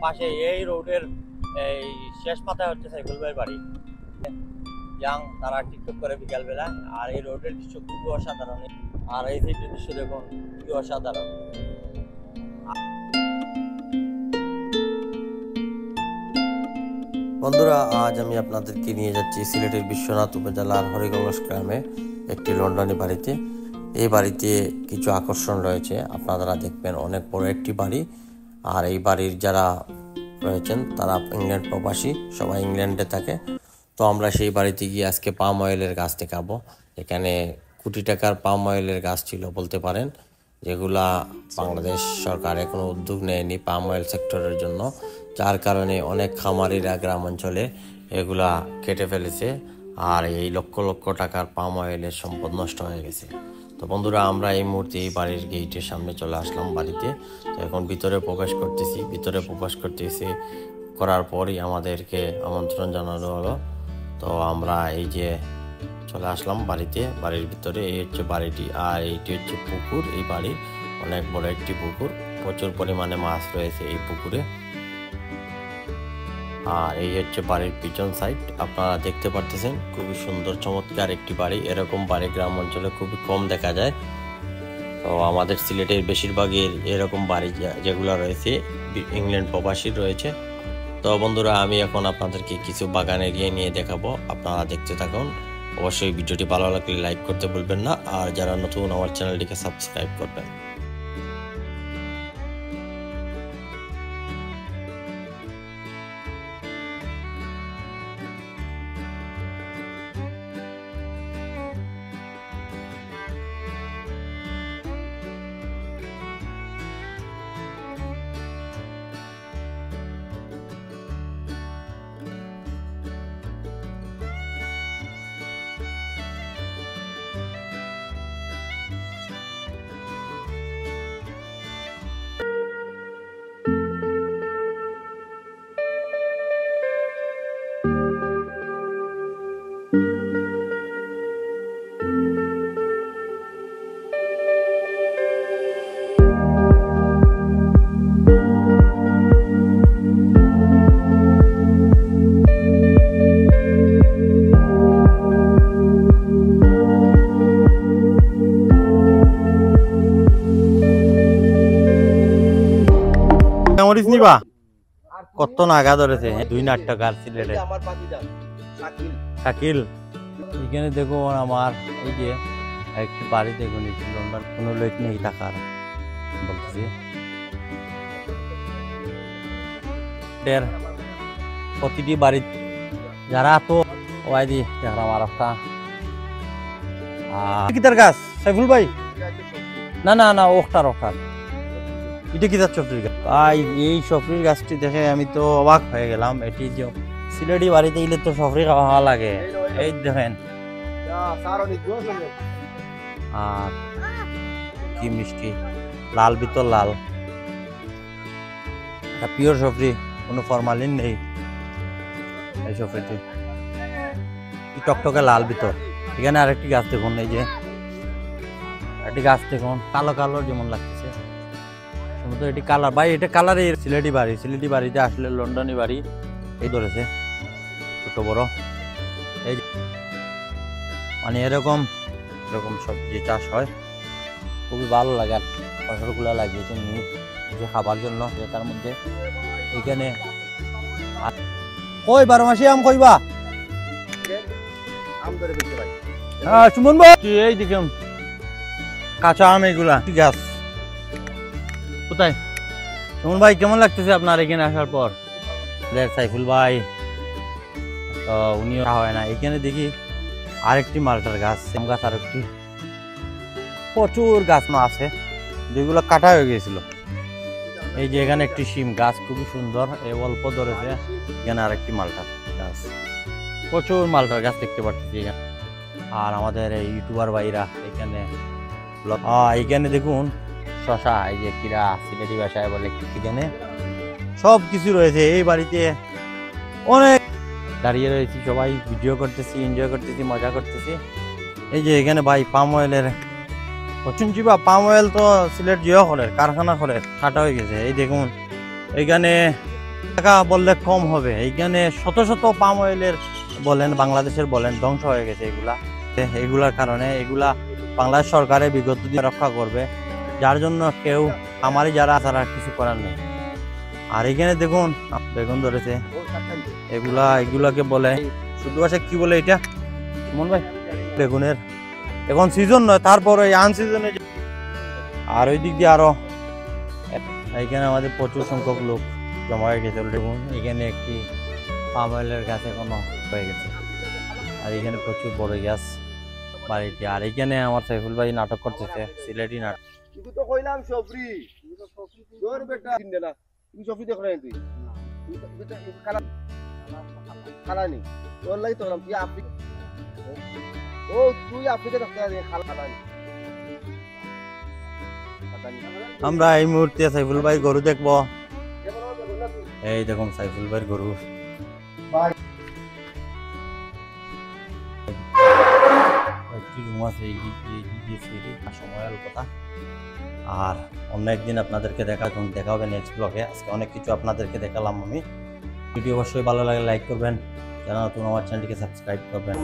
পাশে এই রোডের এই শেষ মাথায় হচ্ছে সাইফুল ভাইয়ের বাড়ি। ইয়াং তারা টিকটক করে বিকালবেলা। আর এই রোডের দৃশ্য খুবই অসাধারণ। আর এই সাইডের দৃশ্য দেখুন খুবই অসাধারণ। বন্ধুরা, আজ আমি আপনাদেরকে নিয়ে যাচ্ছি সিলেটের বিশ্বনাথ উপজেলার হরিগঙ্গস গ্রামে একটি লন্ডনী বাড়িতে। এই বাড়িতে কিছু আকর্ষণ রয়েছে, আপনারা দেখবেন। অনেক বড় একটি বাড়ি। আর এই বাড়ির যারা রয়েছেন তারা ইংল্যান্ড প্রবাসী, সবাই ইংল্যান্ডে থাকে। তো আমরা সেই বাড়িতে গিয়ে আজকে পাম অয়েলের গাছ দেখাবো। এখানে কোটি টাকার পাম অয়েলের গাছ ছিল বলতে পারেন, যেগুলা বাংলাদেশ সরকার এখনো উদ্যোগ নেয়নি পাম অয়েল সেক্টরের জন্য, যার কারণে অনেক খামারিরা গ্রাম অঞ্চলে এগুলা কেটে ফেলেছে। আর এই লক্ষ লক্ষ টাকার পাম অয়েলের সম্পদ নষ্ট হয়ে গেছে। তো বন্ধুরা, আমরা এই মুহূর্তে এই বাড়ির গেটের সামনে চলে আসলাম বাড়িতে। তো এখন ভিতরে প্রবেশ করতেছি। করার পরই আমাদেরকে আমন্ত্রণ জানানো হলো। তো আমরা এই যে চলে আসলাম বাড়ির ভিতরে। এই হচ্ছে বাড়িটি, আর এইটি হচ্ছে পুকুর। এই বাড়ির অনেক বড় একটি পুকুর, প্রচুর পরিমাণে মাছ রয়েছে এই পুকুরে। আর এই হচ্ছে বাড়ির পিছন সাইড, আপনারা দেখতে পারতেছেন। খুবই সুন্দর চমৎকার একটি বাড়ি। এরকম বাড়ি গ্রাম অঞ্চলে খুবই কম দেখা যায়। তো আমাদের সিলেটের বেশিরভাগই এরকম বাড়ি যেগুলো রয়েছে ইংল্যান্ড প্রবাসী রয়েছে। তো বন্ধুরা, আমি এখন আপনাদেরকে কিছু বাগানে গিয়ে নিয়ে দেখাবো, আপনারা দেখতে থাকুন। অবশ্যই ভিডিওটি ভালো লাগলে লাইক করতে ভুলবেন না, আর যারা নতুন আমার চ্যানেলটিকে সাবস্ক্রাইব করবেন। মরিচ নিবা কত নাগা ধরেছে 2 টাকার সিলেটে শাকিল। এখানে দেখো আমার এই যে একটি বাড়ি দেখুন, লন্ডন কোনো লোক নেই টাকার বলতেছি। প্রতিটি বাড়ি যারা তো ওয়াই দি দেখলাম আর একটা কিতার গাছ সাইফুল ভাই, না ওখার এটা কি যাচ্ছে সফরির গাছ ভাই। এই সফরির গাছটি দেখে আমি তো অবাক হয়ে গেলাম। এটি যে সিলেটি বাড়িতে এলে তো সফরি খাওয়া লাগে। এই দেখেন, আর কি মিষ্টি, লাল ভিতর লাল, পিওর সফরি, কোনো ফরমালিন নেই এই সফরিতে। টকটকে লাল ভিতর। এখানে আরেকটি গাছ দেখুন, এই যে একটি গাছ দেখুন কালো কালো যেমন লাগতেছে, এটি কালার ভাই। এটা কালারের সিলেটি বাড়িতে আসলে লন্ডনী বাড়ি এই ধরেছে ছোট বড়। এই মানে এরকম সবজি চাষ হয়, খুবই ভালো লাগে। আর ফসলগুলো লাগিয়েছে নিজে খাবার জন্য। তার মধ্যে এখানে কই 12 মাসে আম কইবা সুমন ভাই, এই দেখুন কাঁচা আম, এগুলা গাছ কোথায়? সুমন ভাই, কেমন লাগতেছে আপনার এখানে আসার পর? সাইফুল ভাই তো উনিও হয় না। এখানে দেখি আরেকটি মালটার গাছ, আম গাছ আরেকটি, প্রচুর গাছ না আছে যেগুলো কাটা হয়ে গিয়েছিল। এই যে এখানে একটি শিম গাছ খুবই সুন্দর, এই অল্প ধরেছে। এখানে আরেকটি মালটার গাছ, প্রচুর মালটার গাছ দেখতে পাচ্ছি এখানে। আর আমাদের এই ইউটিউবার ভাইরা এখানে দেখুন শশা, এই যে কিরা সিলেটি ভাষায় বলে, এখানে সব কিছু রয়েছে। এই বাড়িতে অনেক দাঁড়িয়ে রয়েছি, সবাই ভিডিও করতেছি, এনজয় করতেছি, মজা করতেছি। এই যে এখানে ভাই পাম অয়েলের পচুনচিবা পাম অয়েল তো সিলেট জিও খলের কারখানা খলের কাটা হয়ে গেছে। এই দেখুন এখানে টাকা বললে কম হবে। এইখানে শত শত পাম অয়েলের বলেন, বাংলাদেশের বলেন, ধ্বংস হয়ে গেছে এগুলা। এগুলার কারণে এগুলা বাংলাদেশ সরকারের বিগত দিনে রক্ষা করবে, যার জন্য কেউ আমারই যারা আছে আর কিছু করার নেই। আর এখানে দেখুন বেগুন ধরেছে, এগুলাকে বলে শুধু আছে কি বলে এটা সুমন ভাই, বেগুনের এখন সিজন নয়, তারপরে আনসিজনে। আর ওই দিক দিয়ে আরো এখানে আমাদের প্রচুর সংখ্যক লোক জমা হয়ে গেছে। দেখুন এখানে একটি পাম অয়েলের গাছ এখনো হয়ে গেছে। আর এখানে প্রচুর বড় গাছ বাড়িটি। আর এখানে আমার সাইফুল ভাই নাটক করতেছে, সিলেটি নাটক। তুই তো কইলাম সফরি তোর বেটা কিনবে না, তুই সফরি দেখো না তুই খালা খালা নি তোর লাগি তোর তুই আপনি ও তুই আফ্রিকা দেখতে খালা খালা নি। আমরা এই মুহূর্তে সাইফুল ভাই গরু দেখবো। এই দেখুন সাইফুল ভাইয়ের গরু। সময় অল্প কথা। আর অন্য একদিন আপনাদেরকে দেখা হবে নেক্সট ব্লগে। আজকে অনেক কিছু আপনাদেরকে দেখালাম আমি। ভিডিও অবশ্যই ভালো লাগে লাইক করবেন, যারা নতুন আমার চ্যানেলটিকে সাবস্ক্রাইব করবেন।